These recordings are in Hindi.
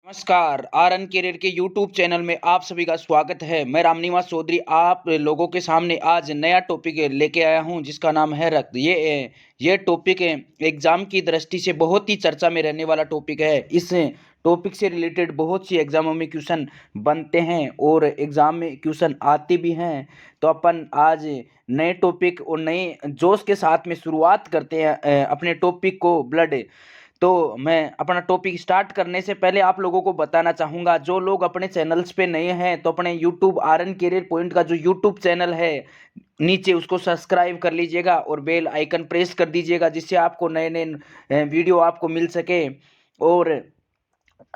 नमस्कार, आरएन कैरियर के यूट्यूब चैनल में आप सभी का स्वागत है। मैं रामनिवास चौधरी आप लोगों के सामने आज नया टॉपिक लेके आया हूं जिसका नाम है रक्त। ये टॉपिक एग्जाम की दृष्टि से बहुत ही चर्चा में रहने वाला टॉपिक है। इस टॉपिक से रिलेटेड बहुत सी एग्जामों में क्वेश्चन बनते हैं और एग्जाम में क्वेश्चन आते भी हैं। तो अपन आज नए टॉपिक और नए जोश के साथ में शुरुआत करते हैं अपने टॉपिक को ब्लड। तो मैं अपना टॉपिक स्टार्ट करने से पहले आप लोगों को बताना चाहूँगा, जो लोग अपने चैनल्स पे नए हैं तो अपने यूट्यूब आरएन कैरियर पॉइंट का जो यूट्यूब चैनल है नीचे उसको सब्सक्राइब कर लीजिएगा और बेल आइकन प्रेस कर दीजिएगा, जिससे आपको नए नए वीडियो आपको मिल सके। और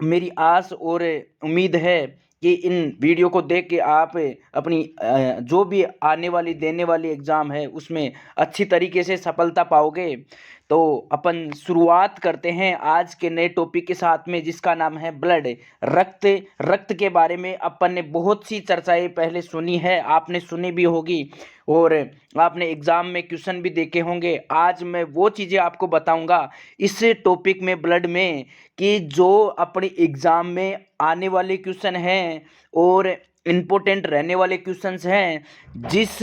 मेरी आस और उम्मीद है कि इन वीडियो को देख के आप अपनी जो भी आने वाली देने वाली एग्ज़ाम है उसमें अच्छी तरीके से सफलता पाओगे। तो अपन शुरुआत करते हैं आज के नए टॉपिक के साथ में जिसका नाम है ब्लड। रक्त रक्त के बारे में अपन ने बहुत सी चर्चाएं पहले सुनी है, आपने सुनी भी होगी और आपने एग्ज़ाम में क्वेश्चन भी देखे होंगे। आज मैं वो चीज़ें आपको बताऊंगा इस टॉपिक में ब्लड में कि जो अपने एग्ज़ाम में आने वाले क्वेश्चन हैं और इम्पोर्टेंट रहने वाले क्वेश्चंस हैं, जिस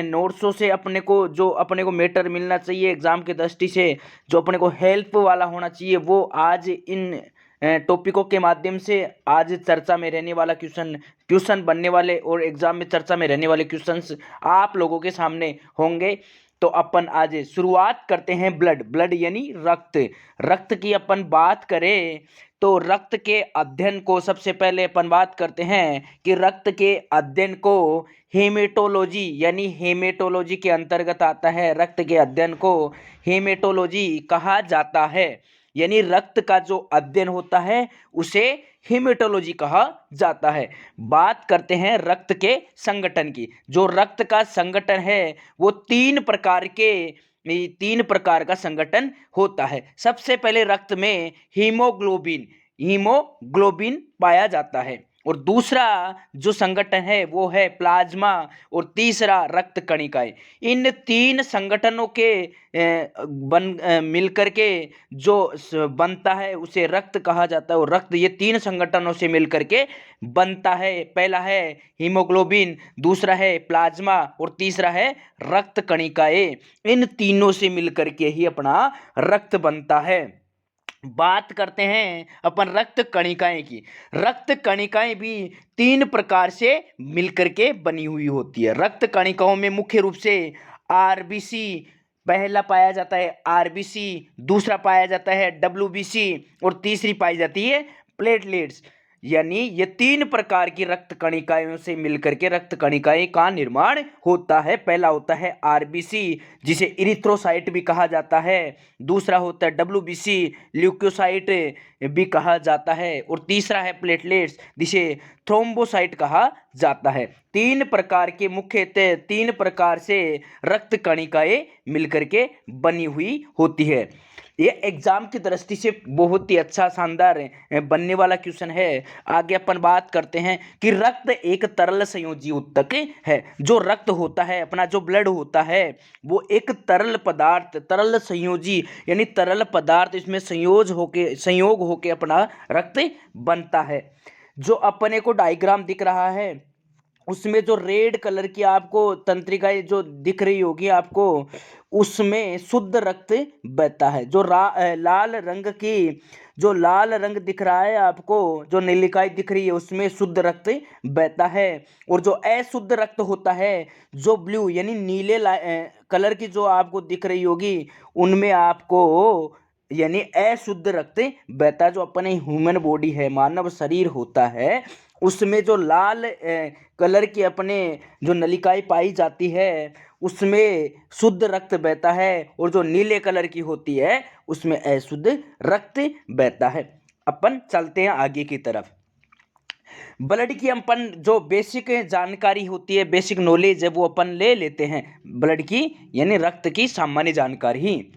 नोट्सों से अपने को मैटर मिलना चाहिए एग्ज़ाम के दृष्टि से, जो अपने को हेल्प वाला होना चाहिए, वो आज इन टॉपिकों के माध्यम से आज चर्चा में रहने वाला क्वेश्चन बनने वाले और एग्ज़ाम में चर्चा में रहने वाले क्वेश्चंस आप लोगों के सामने होंगे। तो अपन आज शुरुआत करते हैं ब्लड यानी रक्त। रक्त की अपन बात करें तो रक्त के अध्ययन को सबसे पहले अपन बात करते हैं कि रक्त के अध्ययन को हेमेटोलॉजी यानी हेमेटोलॉजी के अंतर्गत आता है। रक्त के अध्ययन को हेमेटोलॉजी कहा जाता है, यानी रक्त का जो अध्ययन होता है उसे हेमेटोलॉजी कहा जाता है। बात करते हैं रक्त के संगठन की। जो रक्त का संगठन है वो तीन प्रकार का संगठन होता है। सबसे पहले रक्त में हीमोग्लोबिन पाया जाता है और दूसरा जो संगठन है वो है प्लाज्मा और तीसरा रक्त कणिकाएं। इन तीन संगठनों के मिलकर के जो बनता है उसे रक्त कहा जाता है और रक्त ये तीन संगठनों से मिलकर के बनता है। पहला है हीमोग्लोबिन, दूसरा है प्लाज्मा और तीसरा है रक्त कणिकाएं। इन तीनों से मिलकर के ही अपना रक्त बनता है। बात करते हैं अपन रक्त कणिकाएं की। रक्त कणिकाएं भी तीन प्रकार से मिलकर के बनी हुई होती है। रक्त कणिकाओं में मुख्य रूप से आरबीसी पहला पाया जाता है, आरबीसी दूसरा पाया जाता है डब्ल्यूबीसी और तीसरी पाई जाती है प्लेटलेट्स। यानी ये तीन प्रकार की रक्त कणिकाओं से मिलकर के रक्त कणिकाएं का निर्माण होता है। पहला होता है आरबीसी जिसे इरिथ्रोसाइट भी कहा जाता है, दूसरा होता है डब्ल्यूबीसी ल्यूकोसाइट भी कहा जाता है और तीसरा है प्लेटलेट्स जिसे थ्रोम्बोसाइट कहा जाता है। मुख्यतः तीन प्रकार से रक्त कणिकाएं मिलकर के बनी हुई होती है। ये एग्जाम की दृष्टि से बहुत ही अच्छा शानदार बनने वाला क्वेश्चन है। आगे अपन बात करते हैं कि रक्त एक तरल संयोजी ऊतक है। जो रक्त होता है अपना, जो ब्लड होता है वो एक तरल पदार्थ, तरल संयोजी यानी तरल पदार्थ, इसमें संयोग होके अपना रक्त बनता है। जो अपने को डायग्राम दिख रहा है उसमें जो रेड कलर की आपको तंत्रिकाएं जो दिख रही होगी आपको, उसमें शुद्ध रक्त बहता है। जो लाल रंग दिख रहा है आपको, जो नलिकाएं दिख रही है उसमें शुद्ध रक्त बहता है। और जो अशुद्ध रक्त होता है, जो ब्लू यानी नीले कलर की जो आपको दिख रही होगी, उनमें आपको यानी अशुद्ध रक्त बहता है। जो अपने ह्यूमन बॉडी है, मानव शरीर होता है, उसमें जो लाल कलर की अपने जो नलिकाएं पाई जाती है उसमें शुद्ध रक्त बहता है और जो नीले कलर की होती है उसमें अशुद्ध रक्त बहता है। अपन चलते हैं आगे की तरफ। ब्लड की अपन जो बेसिक जानकारी होती है, बेसिक नॉलेज है, वो अपन ले लेते हैं। ब्लड की यानी रक्त की सामान्य जानकारी।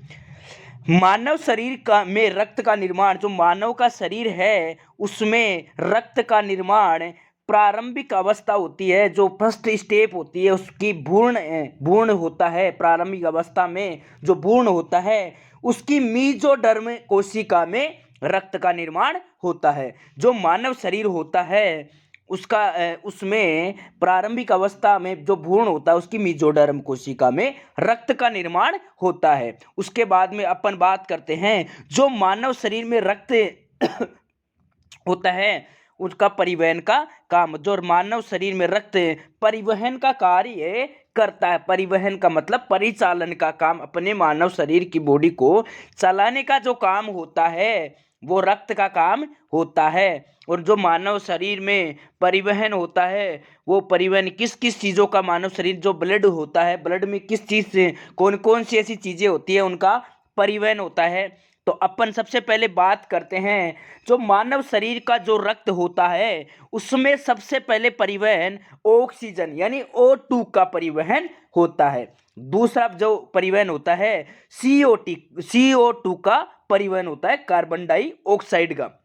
मानव शरीर में रक्त का निर्माण, जो मानव का शरीर है उसमें रक्त का निर्माण प्रारंभिक अवस्था होती है, जो फर्स्ट स्टेप होती है उसकी भ्रूण होता है। प्रारंभिक अवस्था में जो भ्रूण होता है उसकी मीजोडर्म कोशिका में रक्त का निर्माण होता है। जो मानव शरीर होता है उसका उसमें प्रारंभिक अवस्था में जो भ्रूण होता है उसकी मेसोडर्म कोशिका में रक्त का निर्माण होता है। उसके बाद में अपन बात करते हैं जो मानव शरीर में रक्त होता है उसका परिवहन का काम, जो मानव शरीर में रक्त परिवहन का कार्य करता है। परिवहन का मतलब परिचालन का काम, अपने मानव शरीर की बॉडी को चलाने का जो काम होता है वो रक्त का काम होता है। और जो मानव शरीर में परिवहन होता है वो परिवहन किस किस चीज़ों का, मानव शरीर जो ब्लड होता है, ब्लड में किस चीज़ से कौन कौन सी ऐसी चीज़ें होती है उनका परिवहन होता है। तो अपन सबसे पहले बात करते हैं जो मानव शरीर का जो रक्त होता है उसमें सबसे पहले परिवहन ऑक्सीजन यानी O2 का परिवहन होता है। दूसरा जो परिवहन होता है CO2 का परिवहन होता है, कार्बन डाइऑक्साइड का।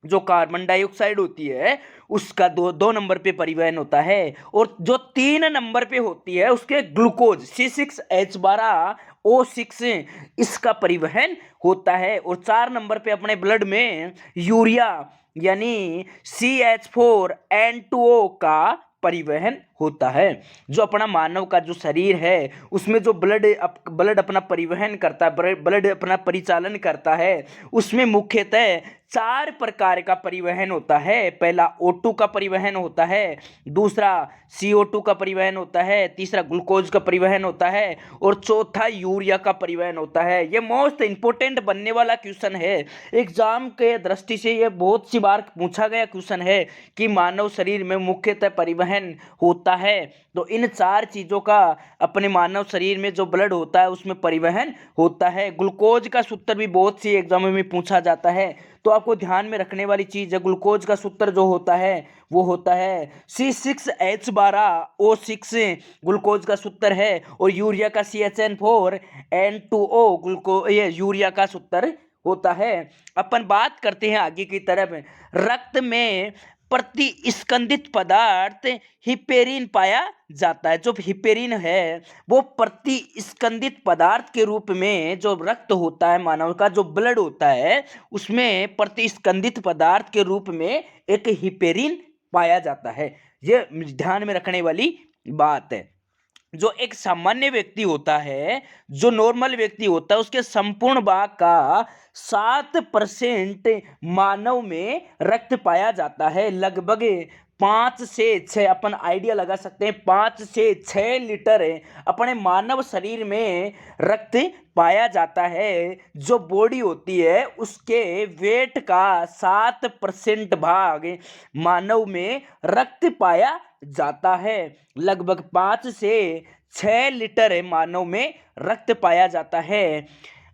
जो कार्बन डाइऑक्साइड होती है उसका दो नंबर पे परिवहन होता है। और जो 3 नंबर पे होती है उसके ग्लूकोज C6H12O6 इसका परिवहन होता है। और 4 नंबर पे अपने ब्लड में यूरिया यानी CH4N2O का परिवहन होता है। जो अपना मानव का जो शरीर है उसमें जो ब्लड अपना परिवहन करता है, ब्लड अपना परिचालन करता है, उसमें मुख्यतः 4 प्रकार का परिवहन होता है। पहला O2 का परिवहन होता है, दूसरा CO2 का परिवहन होता है, तीसरा ग्लूकोज का परिवहन होता है और चौथा यूरिया का परिवहन होता है। ये मोस्ट इंपोर्टेंट बनने वाला क्वेश्चन है एग्जाम के दृष्टि से, ये बहुत सी बार पूछा गया क्वेश्चन है कि मानव शरीर में मुख्यतः परिवहन होता है। तो इन 4 चीजों का अपने मानव शरीर में जो ब्लड होता है उसमें परिवहन होता है। ग्लूकोज का सूत्र भी बहुत सी एग्जामों में पूछा जाता है, तो आपको ध्यान में रखने वाली चीज है ग्लूकोज का सूत्र जो होता है वो होता है C6H12O6 ग्लूकोज का सूत्र है और यूरिया का CHN4N2O ये यूरिया का सूत्र होता है। अपन बात करते हैं आगे की तरफ। रक्त में प्रतिस्कंदित पदार्थ हिपेरिन पाया जाता है। जो हिपेरिन है वो प्रतिस्कंदित पदार्थ के रूप में जो रक्त होता है मानव का, जो ब्लड होता है उसमें प्रतिस्कंदित पदार्थ के रूप में एक हिपेरिन पाया जाता है। ये ध्यान में रखने वाली बात है। जो एक सामान्य व्यक्ति होता है, जो नॉर्मल व्यक्ति होता है, उसके संपूर्ण भाग का 7% मानव में रक्त पाया जाता है। लगभग 5 से 6, अपन आइडिया लगा सकते हैं, 5 से 6 लीटर अपने मानव शरीर में रक्त पाया जाता है। जो बॉडी होती है उसके वेट का 7% भाग मानव में रक्त पाया जाता है। लगभग 5 से 6 लीटर मानव में रक्त पाया जाता है।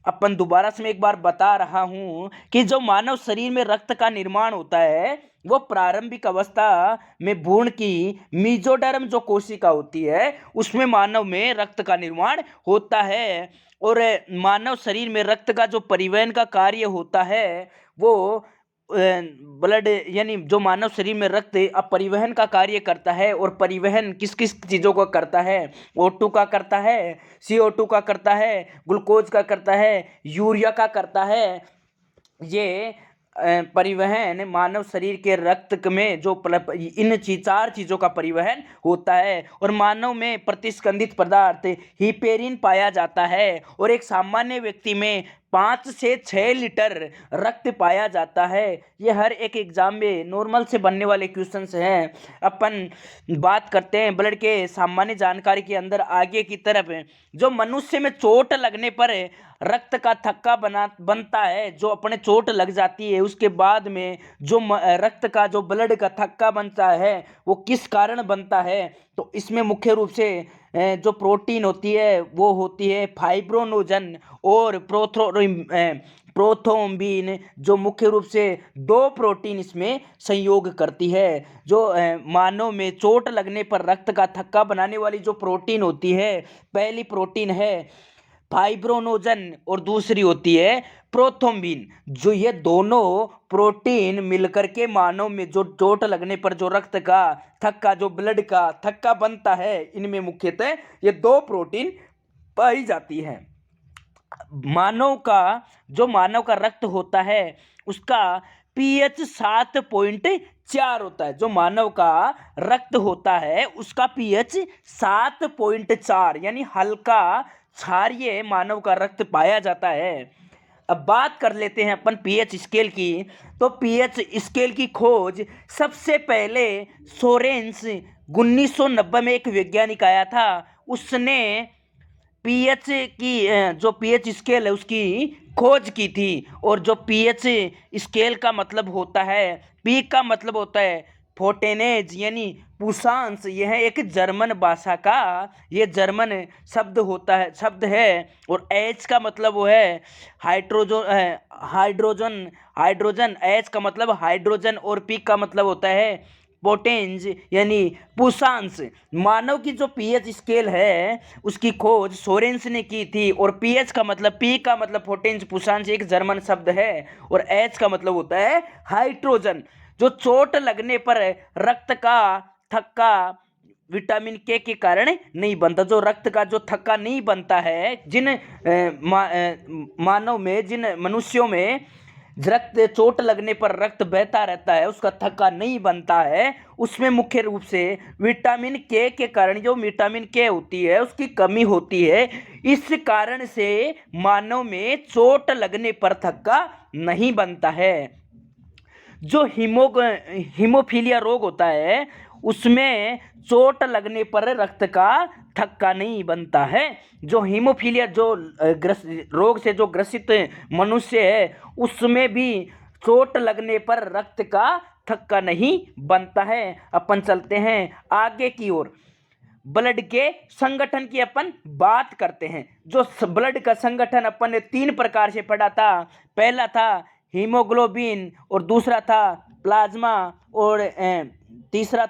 अपन दोबारा से मैं एक बार बता रहा हूं कि जो मानव शरीर में रक्त का निर्माण होता है वो प्रारंभिक अवस्था में भ्रूण की मेसोडर्म जो कोशिका होती है उसमें मानव में रक्त का निर्माण होता है। और मानव शरीर में रक्त का जो परिवहन का कार्य होता है वो ब्लड यानी जो मानव शरीर में रक्त अब परिवहन का कार्य करता है। और परिवहन किस किस चीज़ों का करता है? O2 का करता है, CO2 का करता है, ग्लूकोज का करता है, यूरिया का करता है। ये परिवहन मानव शरीर के रक्त में जो इन 4 चीज़ों का परिवहन होता है। और मानव में प्रतिस्कंदित पदार्थ हिपेरिन पाया जाता है। और एक सामान्य व्यक्ति में 5 से 6 लीटर रक्त पाया जाता है। ये हर एक एग्जाम में नॉर्मल से बनने वाले क्वेश्चंस हैं। अपन बात करते हैं ब्लड के सामान्य जानकारी के अंदर आगे की तरफ। जो मनुष्य में चोट लगने पर रक्त का थक्का बनता है, जो अपने चोट लग जाती है उसके बाद में जो रक्त का जो ब्लड का थक्का बनता है वो किस कारण बनता है? तो इसमें मुख्य रूप से जो प्रोटीन होती है वो होती है फाइब्रोनोजन और प्रोथ्रोम्बिन, जो मुख्य रूप से 2 प्रोटीन इसमें संयोग करती है। जो मानव में चोट लगने पर रक्त का थक्का बनाने वाली जो प्रोटीन होती है, पहली प्रोटीन है फाइब्रोनोजन और दूसरी होती है प्रोथ्रोम्बिन। जो ये दोनों प्रोटीन मिलकर के मानव में जो चोट लगने पर जो रक्त का थक्का, जो ब्लड का थक्का बनता है, इनमें मुख्यतः ये 2 प्रोटीन पाई जाती है। मानव का रक्त होता है उसका पीएच 7.4 होता है। जो मानव का रक्त होता है उसका पीएच 7.4 यानी हल्का क्षारीय मानव का रक्त पाया जाता है। अब बात कर लेते हैं अपन पीएच स्केल की। तो पीएच स्केल की खोज सबसे पहले सोरेंस 1990 में एक वैज्ञानिक आया था। उसने पीएच की जो पीएच स्केल है उसकी खोज की थी। और जो पीएच स्केल का मतलब होता है, पी का मतलब होता है फोर्टेनेज यानी पुषांश। यह एक जर्मन भाषा का ये जर्मन शब्द है। और एच का मतलब वो है हाइड्रोजन हाइड्रोजन। एच का मतलब हाइड्रोजन और पी का मतलब होता है पोटेंज यानी पुषांश। मानव की जो पीएच स्केल है उसकी खोज सोरेंस ने की थी। और पीएच का मतलब, पी का मतलब पोटेंज पुषांश एक जर्मन शब्द है। और एच का मतलब होता है हाइड्रोजन। जो चोट लगने पर रक्त का थक्का विटामिन के कारण नहीं बनता। जो रक्त का जो थक्का नहीं बनता है, मानव में, जिन मनुष्यों में रक्त चोट लगने पर रक्त बहता रहता है, उसका थक्का नहीं बनता है, उसमें मुख्य रूप से विटामिन के कारण, जो विटामिन के होती है उसकी कमी होती है। इस कारण से मानव में चोट लगने पर थक्का नहीं बनता है। जो हीमोफीलिया रोग होता है उसमें चोट लगने पर रक्त का थक्का नहीं बनता है। जो हीमोफीलिया जो रोग से जो ग्रसित मनुष्य है उसमें भी चोट लगने पर रक्त का थक्का नहीं बनता है। अपन चलते हैं आगे की ओर। ब्लड के संगठन की अपन बात करते हैं। जो ब्लड का संगठन अपन ने 3 प्रकार से पढ़ा था। पहला था हीमोग्लोबिन, और दूसरा था प्लाज्मा, और दूसरा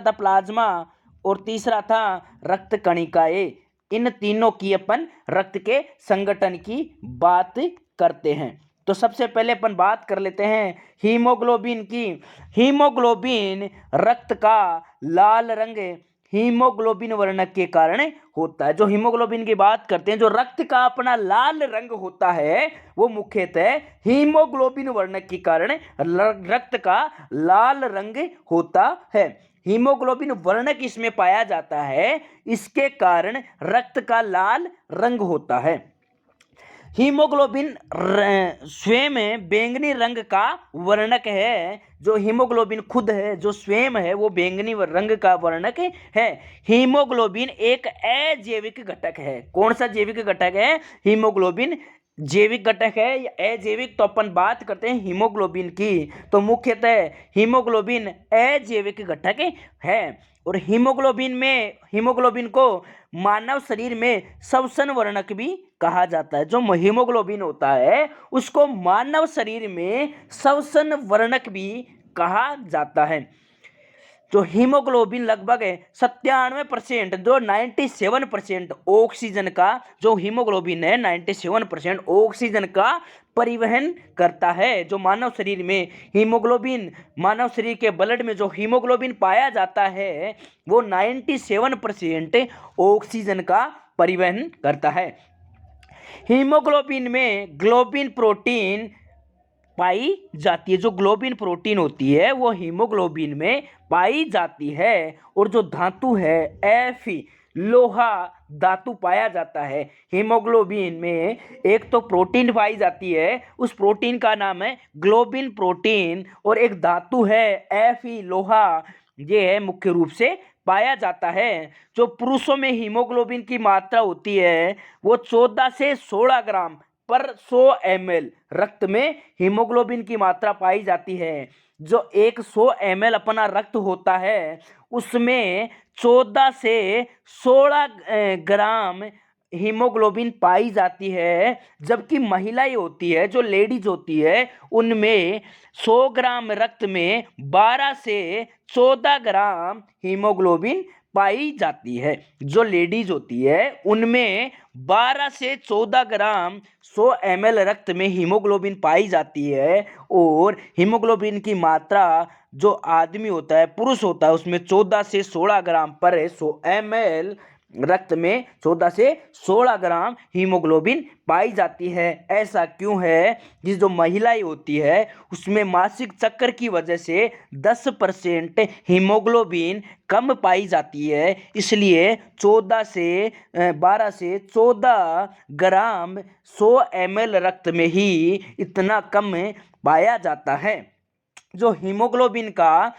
था प्लाज्मा, और तीसरा था रक्त कणिकाएं। इन तीनों की अपन रक्त के संगठन की बात करते हैं। तो सबसे पहले अपन बात कर लेते हैं हीमोग्लोबिन की। हीमोग्लोबिन रक्त का लाल रंग हीमोग्लोबिन वर्णक के कारण होता है। जो हीमोग्लोबिन की बात करते हैं, जो रक्त का अपना लाल रंग होता है वो मुख्यतः हीमोग्लोबिन वर्णक के कारण रक्त का लाल रंग होता है। हीमोग्लोबिन वर्णक इसमें पाया जाता है, इसके कारण रक्त का लाल रंग होता है। हीमोग्लोबिन स्वयं बैंगनी रंग का वर्णक है। जो हीमोग्लोबिन खुद है, जो स्वयं है, वो बैंगनी रंग का वर्णक है। हीमोग्लोबिन एक अजैविक घटक है। कौन सा जैविक घटक है? हीमोग्लोबिन जैविक घटक है या अजैविक? तो अपन बात करते हैं हीमोग्लोबिन की। तो मुख्यतः हीमोग्लोबिन अजैविक घटक है। और हीमोग्लोबिन को मानव शरीर में श्वसन वर्णक भी कहा जाता है। जो हीमोग्लोबिन होता है उसको मानव शरीर में श्वसन वर्णक भी कहा जाता है। जो हीमोग्लोबिन लगभग 97%, जो 97% ऑक्सीजन का, जो हीमोग्लोबिन है 97% ऑक्सीजन का परिवहन करता है। जो मानव शरीर में हीमोग्लोबिन, मानव शरीर के ब्लड में जो हीमोग्लोबिन पाया जाता है वो 97% ऑक्सीजन का परिवहन करता है। हीमोग्लोबिन में ग्लोबिन प्रोटीन पाई जाती है। जो ग्लोबिन प्रोटीन होती है वो हीमोग्लोबिन में पाई जाती है। और जो धातु है Fe, लोहा धातु पाया जाता है हीमोग्लोबिन में। एक तो प्रोटीन पाई जाती है, उस प्रोटीन का नाम है ग्लोबिन प्रोटीन, और एक धातु है Fe, लोहा, ये है मुख्य रूप से पाया जाता है। जो पुरुषों में हीमोग्लोबिन की मात्रा होती है वो 14 से 16 ग्राम पर 100 ml रक्त में हीमोग्लोबिन की मात्रा पाई जाती है। जो 100 ml अपना रक्त होता है उसमें 14 से 16 ग्राम हीमोग्लोबिन पाई जाती है। जबकि महिलाएं होती है, जो लेडीज होती है, उनमें 100 ग्राम रक्त में 12 से 14 ग्राम हीमोग्लोबिन पाई जाती है। जो लेडीज होती है उनमें 12 से 14 ग्राम 100 ml रक्त में हीमोग्लोबिन पाई जाती है। और हीमोग्लोबिन की मात्रा जो आदमी होता है, पुरुष होता है, उसमें 14 से 16 ग्राम पर 100 ml रक्त में 14 से 16 ग्राम हीमोग्लोबिन पाई जाती है। ऐसा क्यों है कि जो महिलाएं होती है उसमें मासिक चक्कर की वजह से 10% हीमोग्लोबिन कम पाई जाती है, इसलिए 12 से 14 ग्राम 100 ml रक्त में ही इतना कम पाया जाता है। जो हीमोग्लोबिन का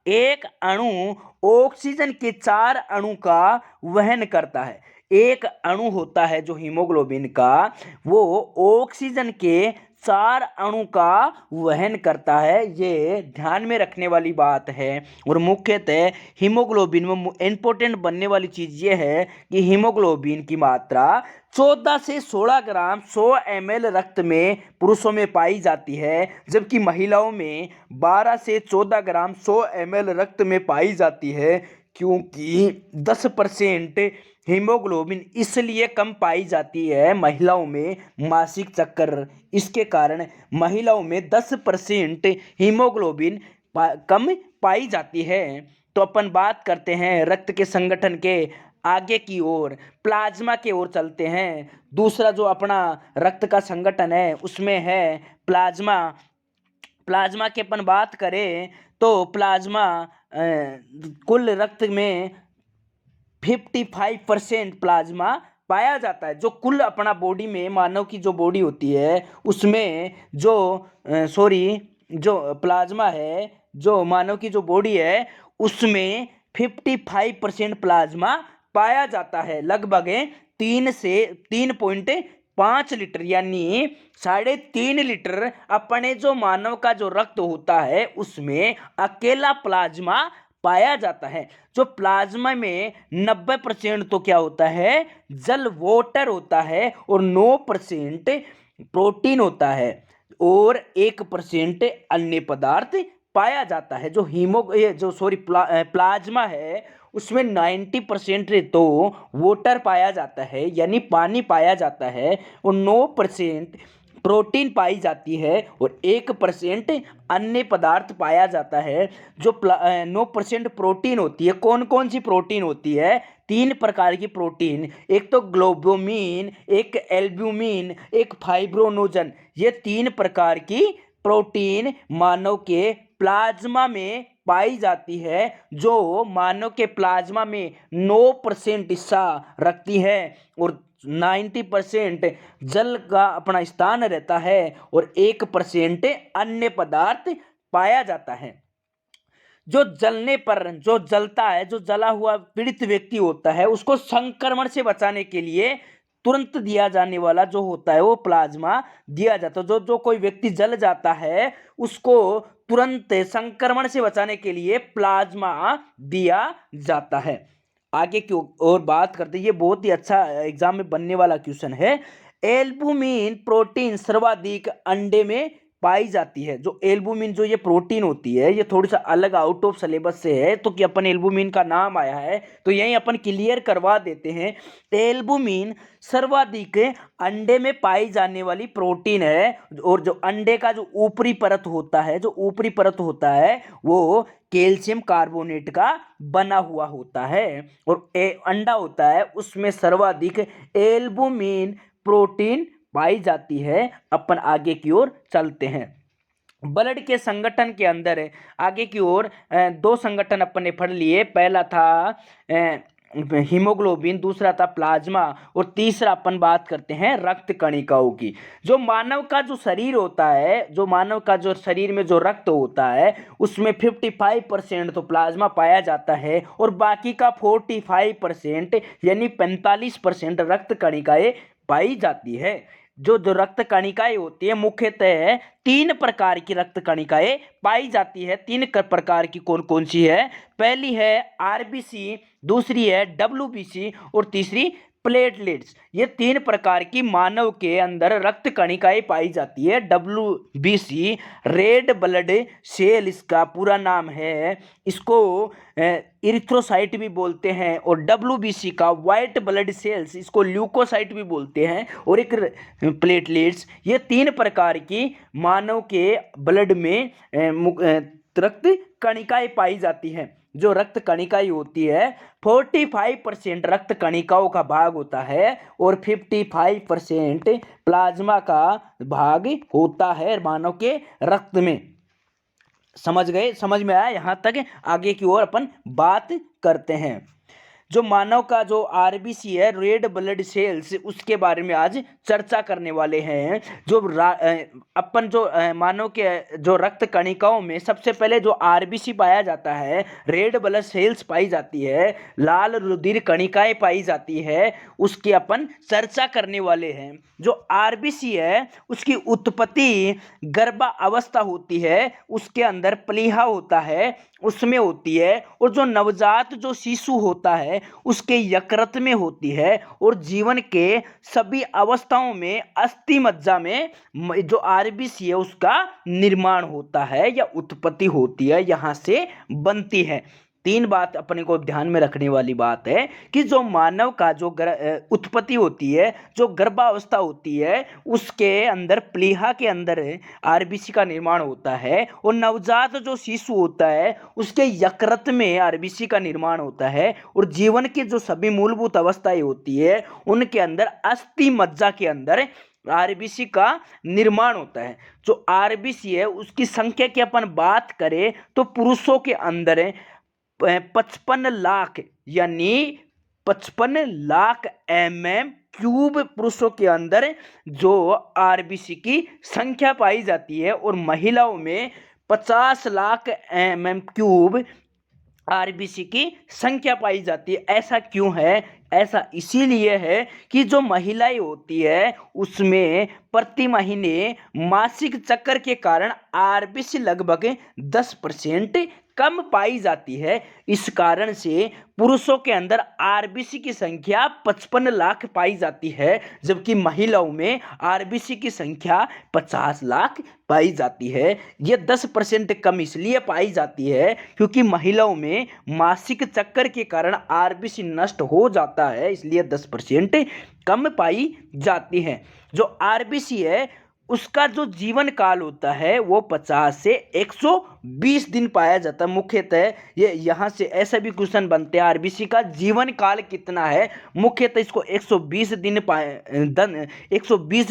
एक अणु ऑक्सीजन के 4 अणु का वहन करता है। एक अणु होता है जो हीमोग्लोबिन का, वो ऑक्सीजन के 4 अणु का वहन करता है। ये ध्यान में रखने वाली बात है। और मुख्यतः हीमोग्लोबिन में इंपॉर्टेंट बनने वाली चीज़ ये है कि हीमोग्लोबिन की मात्रा 14 से 16 ग्राम 100 ml रक्त में पुरुषों में पाई जाती है, जबकि महिलाओं में 12 से 14 ग्राम 100 ml रक्त में पाई जाती है। क्योंकि 10% हीमोग्लोबिन इसलिए कम पाई जाती है महिलाओं में मासिक चक्कर, इसके कारण महिलाओं में 10% हीमोग्लोबिन कम पाई जाती है। तो अपन बात करते हैं रक्त के संगठन के आगे की ओर, प्लाज्मा की ओर चलते हैं। दूसरा जो अपना रक्त का संगठन है उसमें है प्लाज्मा। प्लाज्मा की अपन बात करें तो प्लाज्मा कुल रक्त में 55% प्लाज्मा पाया जाता है। जो कुल अपना बॉडी में मानव की जो बॉडी होती है उसमें जो प्लाज्मा है, जो मानव की जो बॉडी है उसमें 55% प्लाज्मा पाया जाता है। लगभग 3 से 3.5 लीटर यानी 3.5 लीटर अपने जो मानव का जो रक्त होता है उसमें अकेला प्लाज्मा पाया जाता है। जो प्लाज्मा में 90% तो क्या होता है, जल वोटर होता है, और 9% प्रोटीन होता है, और 1% अन्य पदार्थ पाया जाता है। प्लाज्मा है उसमें 90% तो वोटर पाया जाता है यानी पानी पाया जाता है, और 9% प्रोटीन पाई जाती है, और 1% अन्य पदार्थ पाया जाता है। जो 9% प्रोटीन होती है, कौन कौन सी प्रोटीन होती है? 3 प्रकार की प्रोटीन, एक तो ग्लोबुमिन, एक एल्ब्यूमिन, एक फाइब्रोनोजन। ये 3 प्रकार की प्रोटीन मानव के प्लाज्मा में पाई जाती है, जो मानव के प्लाज्मा में 9% हिस्सा रखती है, और 90% जल का अपना स्थान रहता है, और 1% अन्य पदार्थ पाया जाता है। जो जलने पर जो जलता है, जो जला हुआ पीड़ित व्यक्ति होता है, उसको संक्रमण से बचाने के लिए तुरंत दिया जाने वाला जो होता है वो प्लाज्मा दिया जाता है। जो कोई व्यक्ति जल जाता है उसको तुरंत संक्रमण से बचाने के लिए प्लाज्मा दिया जाता है। आगे की और बात करते हैं, ये बहुत ही अच्छा एग्जाम में बनने वाला क्वेश्चन है। एल्बुमिन प्रोटीन सर्वाधिक अंडे में पाई जाती है। जो एल्बुमिन जो ये प्रोटीन होती है ये थोड़ी सा अलग आउट ऑफ सिलेबस से है, तो कि अपन एल्बुमिन का नाम आया है तो यही अपन क्लियर करवा देते हैं। एल्बुमिन सर्वाधिक अंडे में पाई जाने वाली प्रोटीन है, और जो अंडे का जो ऊपरी परत होता है वो कैल्शियम कार्बोनेट का बना हुआ होता है, और अंडा होता है उसमें सर्वाधिक एल्बुमिन प्रोटीन पाई जाती है। अपन आगे की ओर चलते हैं। ब्लड के संगठन के अंदर आगे की ओर 2 संगठन अपन ने पढ़ लिए। पहला था हीमोग्लोबिन, दूसरा था प्लाज्मा, और तीसरा अपन बात करते हैं रक्त कणिकाओं की। जो मानव का जो शरीर होता है, जो मानव का जो शरीर में जो रक्त होता है उसमें 55% तो प्लाज्मा पाया जाता है, और बाकी का 45% यानी 45% रक्त कणिकाएं पाई जाती है। जो रक्त कणिकाएं होती है मुख्यतः 3 प्रकार की रक्त कणिकाएं पाई जाती है। 3 प्रकार की कौन कौन सी है? पहली है आरबीसी, दूसरी है डब्ल्यूबीसी, और तीसरी प्लेटलेट्स। ये 3 प्रकार की मानव के अंदर रक्त कणिकाएं पाई जाती है। डब्ल्यूबीसी रेड ब्लड सेल इसका पूरा नाम है, इसको इरिथ्रोसाइट भी बोलते हैं, और डब्ल्यूबीसी का वाइट ब्लड सेल्स इसको ल्यूकोसाइट भी बोलते हैं, और एक प्लेटलेट्स। ये 3 प्रकार की मानव के ब्लड में रक्त कणिकाएं पाई जाती हैं। जो रक्त कणिकाएं होती है 45% रक्त कणिकाओं का भाग होता है और 55% प्लाज्मा का भाग होता है मानव के रक्त में। समझ गए? समझ में आया? यहाँ तक आगे की ओर अपन बात करते हैं। जो मानव का जो आरबीसी है, रेड ब्लड सेल्स, उसके बारे में आज चर्चा करने वाले हैं। जो अपन जो मानव के जो रक्त कणिकाओं में सबसे पहले जो आरबीसी पाया जाता है, रेड ब्लड सेल्स पाई जाती है, लाल रुधिर कणिकाएं पाई जाती है, उसकी अपन चर्चा करने वाले हैं। जो आरबीसी है उसकी उत्पत्ति गर्भावस्था होती है, उसके अंदर प्लीहा होता है उसमें होती है, और जो नवजात जो शिशु होता है उसके यकृत में होती है, और जीवन के सभी अवस्थाओं में अस्थि मज्जा में जो आरबीसी है उसका निर्माण होता है या उत्पत्ति होती है, यहाँ से बनती है। तीन बात अपने को ध्यान में रखने वाली बात है कि जो मानव का जो उत्पत्ति होती है, जो गर्भावस्था होती है, उसके अंदर प्लीहा के अंदर आरबीसी का निर्माण होता है, और नवजात जो शिशु होता है उसके यकृत में आरबीसी का निर्माण होता है, और जीवन की जो सभी मूलभूत अवस्थाएं होती है उनके अंदर अस्थि मज्जा के अंदर आरबीसी का निर्माण होता है। जो आरबीसी है उसकी संख्या की अपन बात करें तो पुरुषों के अंदर 55 लाख यानी 55 लाख क्यूब पुरुषों के अंदर जो आरबीसी की संख्या पाई जाती है, और महिलाओं में 50 लाख क्यूब आरबीसी की संख्या पाई जाती है। ऐसा क्यों है? ऐसा इसीलिए है कि जो महिलाएं होती है उसमें प्रति महीने मासिक चक्र के कारण आरबीसी लगभग 10% कम पाई जाती है। इस कारण से पुरुषों के अंदर आरबीसी की संख्या 55 लाख पाई जाती है, जबकि महिलाओं में आरबीसी की संख्या 50 लाख पाई जाती है। ये 10% कम इसलिए पाई जाती है क्योंकि महिलाओं में मासिक चक्कर के कारण आरबीसी नष्ट हो जाता है, इसलिए 10% कम पाई जाती है। जो आरबीसी है उसका जो जीवन काल होता है वो 50 से 120 दिन पाया जाता है। मुख्यतः ये यहाँ से ऐसा भी क्वेश्चन बनते हैं, आरबीसी का जीवन काल कितना है? मुख्यतः इसको 120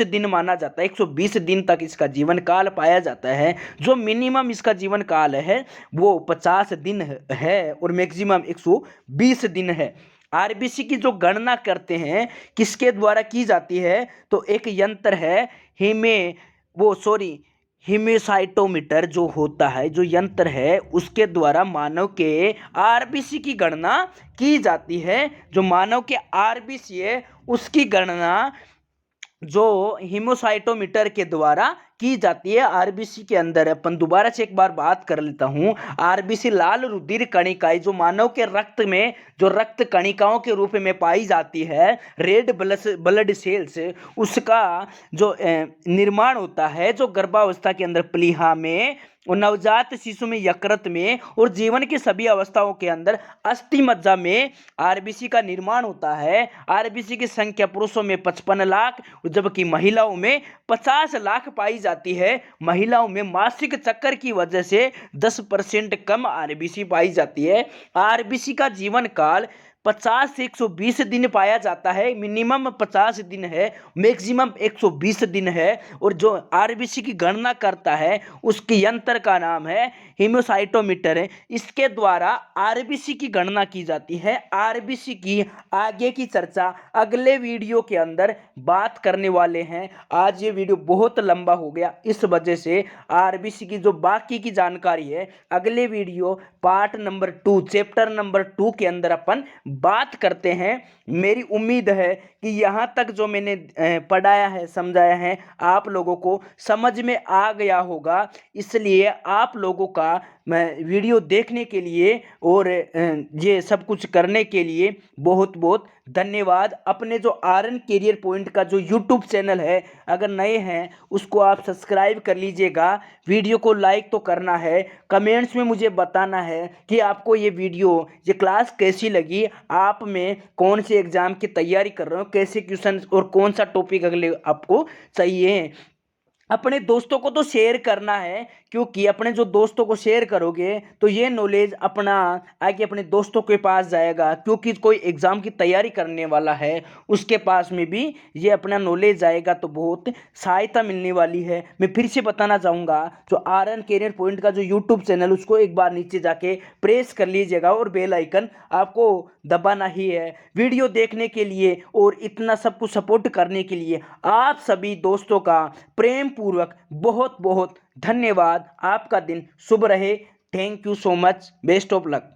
दिन माना जाता है। 120 दिन तक इसका जीवन काल पाया जाता है। जो मिनिमम इसका जीवन काल है वो 50 दिन है और मैक्सिमम 120 दिन है। आरबीसी की जो गणना करते हैं किसके द्वारा की जाती है? तो एक यंत्र है हिमेसाइटोमीटर जो होता है, जो यंत्र है उसके द्वारा मानव के आरबीसी की गणना की जाती है। जो मानव के आरबीसी है उसकी गणना जो हिमोसाइटोमीटर के द्वारा की जाती है। आरबीसी के अंदर अपन दोबारा से एक बार बात कर लेता हूं। आरबीसी लाल रुधिर कणिकाएं जो मानव के रक्त में जो रक्त कणिकाओं के रूप में पाई जाती है, रेड ब्लड सेल्स, उसका जो निर्माण होता है जो गर्भावस्था के अंदर प्लीहा में और नवजात शिशु में यकृत में और जीवन की सभी अवस्थाओं के अंदर अस्थि मज्जा में आरबीसी का निर्माण होता है। आरबीसी की संख्या पुरुषों में 55 लाख जबकि महिलाओं में 50 लाख पाई जाती है। महिलाओं में मासिक चक्कर की वजह से 10% कम आरबीसी पाई जाती है। आरबीसी का जीवन काल 50 से 120 दिन पाया जाता है। मिनिमम 50 दिन है, मैक्सिमम 120 दिन है। और जो आरबीसी की गणना करता है उसके यंत्र का नाम है हिमोसाइटोमीटर है। इसके द्वारा आरबीसी की गणना की जाती है। आरबीसी की आगे की चर्चा अगले वीडियो के अंदर बात करने वाले हैं। आज ये वीडियो बहुत लंबा हो गया, इस वजह से आरबीसी की जो बाकी की जानकारी है अगले video part number 2 chapter number 2 के अंदर अपन बात करते हैं। मेरी उम्मीद है कि यहाँ तक जो मैंने पढ़ाया है समझाया है आप लोगों को समझ में आ गया होगा। इसलिए आप लोगों का मैं वीडियो देखने के लिए और ये सब कुछ करने के लिए बहुत बहुत धन्यवाद। अपने जो आर्यन कैरियर पॉइंट का जो यूट्यूब चैनल है अगर नए हैं उसको आप सब्सक्राइब कर लीजिएगा। वीडियो को लाइक तो करना है, कमेंट्स में मुझे बताना है कि आपको ये वीडियो ये क्लास कैसी लगी, आप में कौन से एग्ज़ाम की तैयारी कर रहे हो, कैसे क्वेश्चन और कौन सा टॉपिक अगले आपको चाहिए। अपने दोस्तों को तो शेयर करना है, क्योंकि अपने जो दोस्तों को शेयर करोगे तो ये नॉलेज अपना आगे अपने दोस्तों के पास जाएगा, क्योंकि कोई एग्जाम की तैयारी करने वाला है उसके पास में भी ये अपना नॉलेज जाएगा, तो बहुत सहायता मिलने वाली है। मैं फिर से बताना चाहूँगा, जो आर एन कैरियर पॉइंट का जो यूट्यूब चैनल उसको एक बार नीचे जाके प्रेस कर लीजिएगा और बेल आइकन आपको दबाना ही है। वीडियो देखने के लिए और इतना सब कुछ सपोर्ट करने के लिए आप सभी दोस्तों का प्रेम पूर्वक बहुत बहुत धन्यवाद। आपका दिन शुभ रहे। Thank you so much. Best of luck.